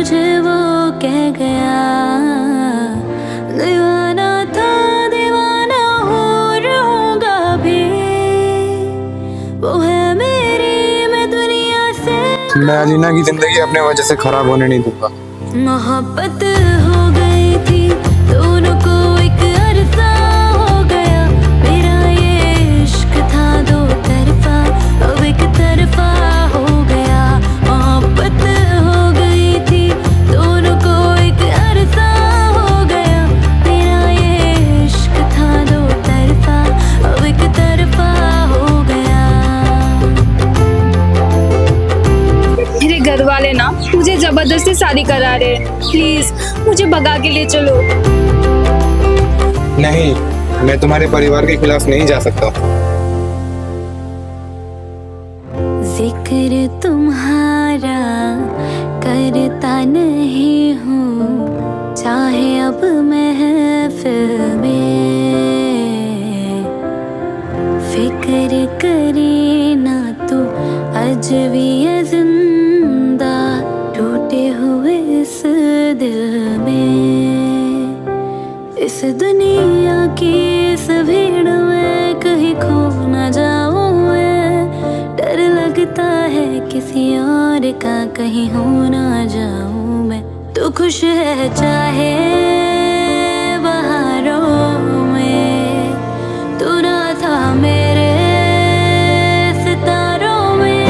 मुझे वो कह गया, दीवाना था दीवाना हो रहूंगा भी, वो है मेरी, मैं दुनिया से। मैं अलीना की जिंदगी अपने वजह से खराब होने नहीं दूंगा। मोहब्बत हो गई थी दोनों को, एक अरसा हो गया, मेरा ये इश्क था दो तरफा, अब एक तरफा हो गया। मोहब्बत हो गई थी दोनों को, एक अरसा हो गया, मेरा ये इश्क था दो तरफा, अब एक तरफा हो गया। मेरे घर वाले ना मुझे जबरदस्ती शादी करा रहे हैं, प्लीज मुझे भगा के ले चलो। नहीं, मैं तुम्हारे परिवार के खिलाफ नहीं जा सकता। जिक्र तुम्हारा करता नहीं हूँ, चाहे अब महफिल में, फिक्र करे ना तू अजवी है जिंदा, टूटे हुए इस दिल में, इस दुनिया की इस भीड़ में कहीं खो न जाऊं मैं, डर लगता है किसी और का कहीं हो ना जाऊं मैं। तू खुश है चाहे बहारों में, तू ना था मेरे सितारों में,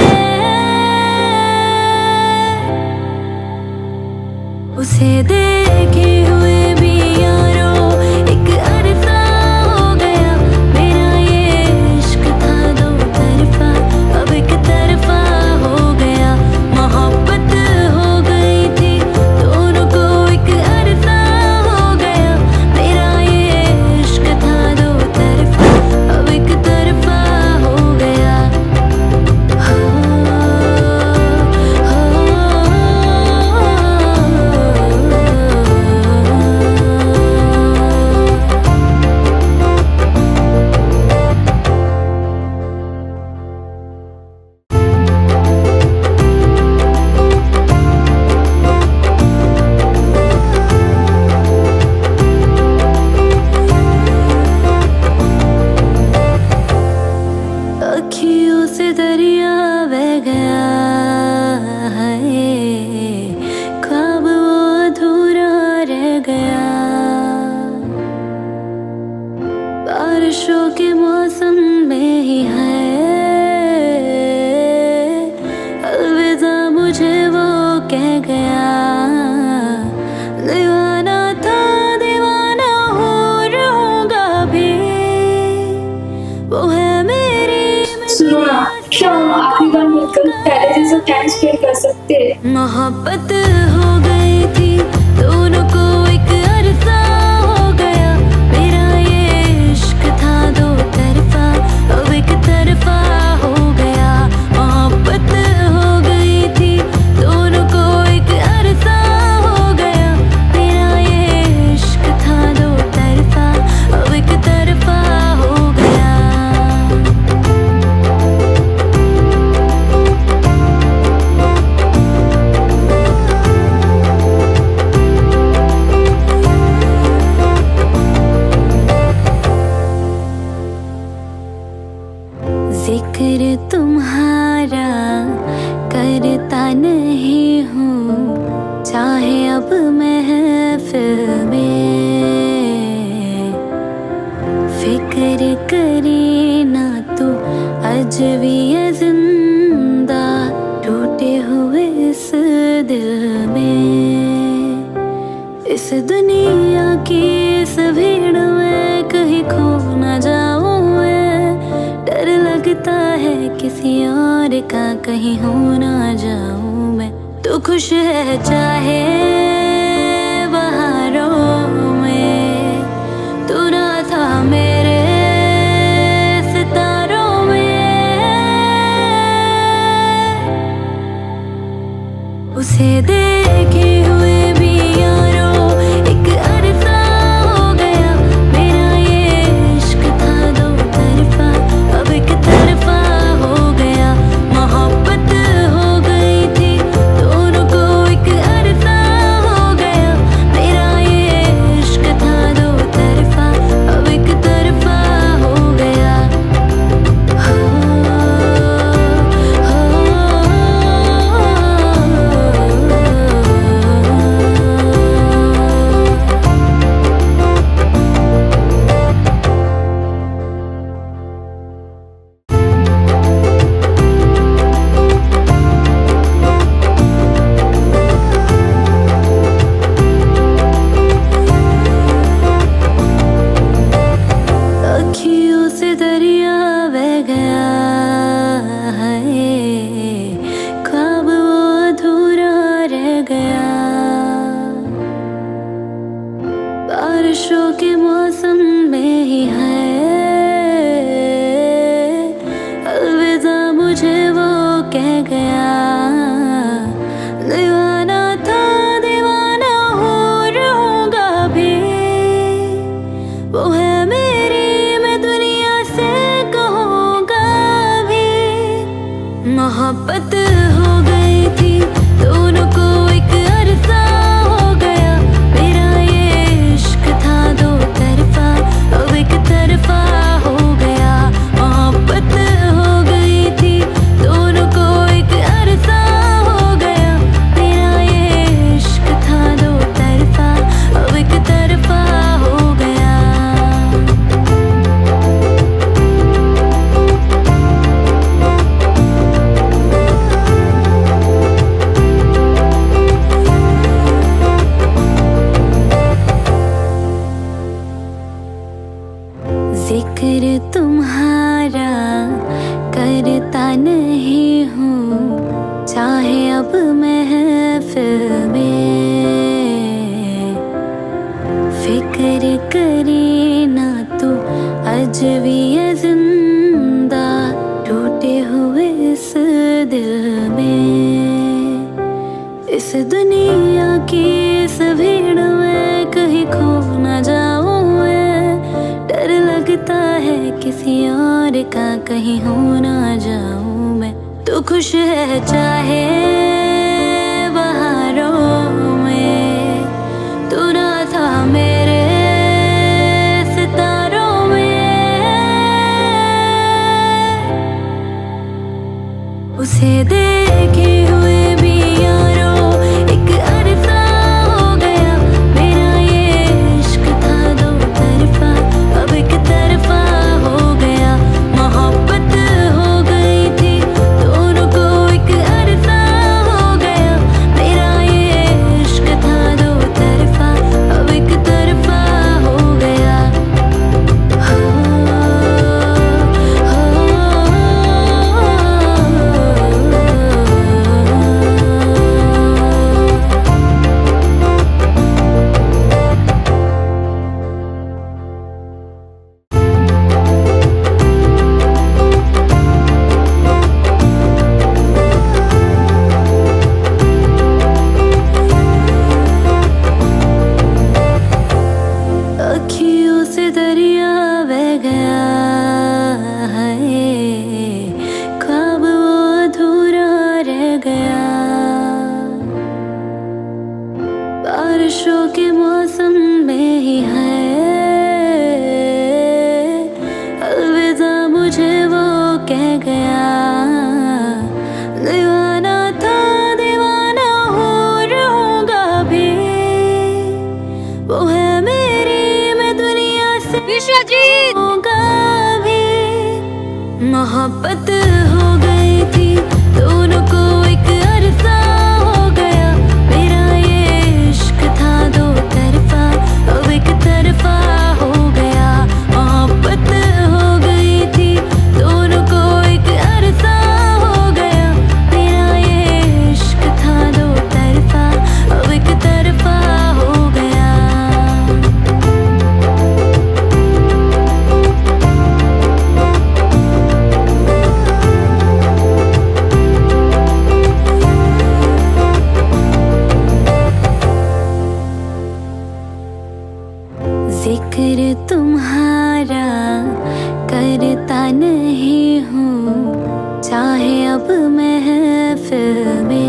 उसे देखे हुए भी यारों एक अरसा हो गया, मेरा ये इश्क था दो तरफा, अब एक तरफा हो गया। मोहब्बत हो गई थी दोनों को, एक अरसा हो गया, मेरा ये इश्क था दो तरफा, अब एक तरफा हो गया। अखियों से दरिया बह गया है, ख्वाब वो अधूरा रह गया, बारिशों के मौसम में ही है, अलविदा मुझे वो कह गया, दीवाना था दीवाना हो रहूंगा भी, वो है सुनो ना, क्या हम आखिरी बार मिलकर पहले जैसा टाइम स्पेंड कर सकते हैं? मोहब्बत हो गई थी दोनों को, एक अरसा हो गया, मेरा ये इश्क था दो तरफा, अब एक तरफा हो गया। मोहब्बत हो गई थी दोनों को, एक अरसा हो गया, मेरा ये इश्क था दो तरफा, अब एक तरफा हो गया। जिक्र तुम्हारा करता नहीं हूँ, चाहे अब महफिल में, फिक्र करे ना तू अजवी है जिंदा, टूटे हुए इस दिल में, इस दुनिया की इस भीड़ में कहीं खो न जाऊं मैं, डर लगता है किसी और का कहीं हो ना जाऊं मैं। तू खुश है चाहे बहारों में, तू ना था मेरे सितारों में, उसे देखे हुए भी यारों एक अरसा हो गया, मेरा ये इश्क था दो तरफा, अब एक तरफा हो गया। मोहब्बत हो गई थी दोनों को, एक अरसा दुनिया की इस भीड़ में कहीं खो न जाऊं मैं, डर लगता है किसी और का कहीं हो ना जाऊं मैं। तू खुश है चाहे बहारों में, तू ना था मेरे सितारों में, उसे देखे हुए भी यारों एक अरसा हो गया। मेरा ये इश्क था दो तरफा, अब एक तरफा हो गया। मोहब्बत हो गई थी दोनों को एक अरसा हो गया। मेरा ये इश्क था दो तरफा, अब एक तरफा हो गया। अखियों से दरिया बह गया है, ख्वाब वो अधूरा रह गया। बारिशों के मौसम में ही है, अलविदा मुझे वो कह गया। दीवाना था दीवाना हो रहूंगा भी, वो है मेरी मैं दुनिया से विश्वजीत! होगा भी। मोहब्बत हो गई थी दोनों को एक अरसा हो गया। मेरा ये इश्क था दो तरफा, अब एक तरफा हो गया। मोहब्बत हो गई थी दोनों को एक अरसा हो गया। मेरा ये इश्क था दो तरफा, अब एक तरफा हो गया। जिक्र तुम्हारा करता नहीं हूँ, चाहे अब महफिल में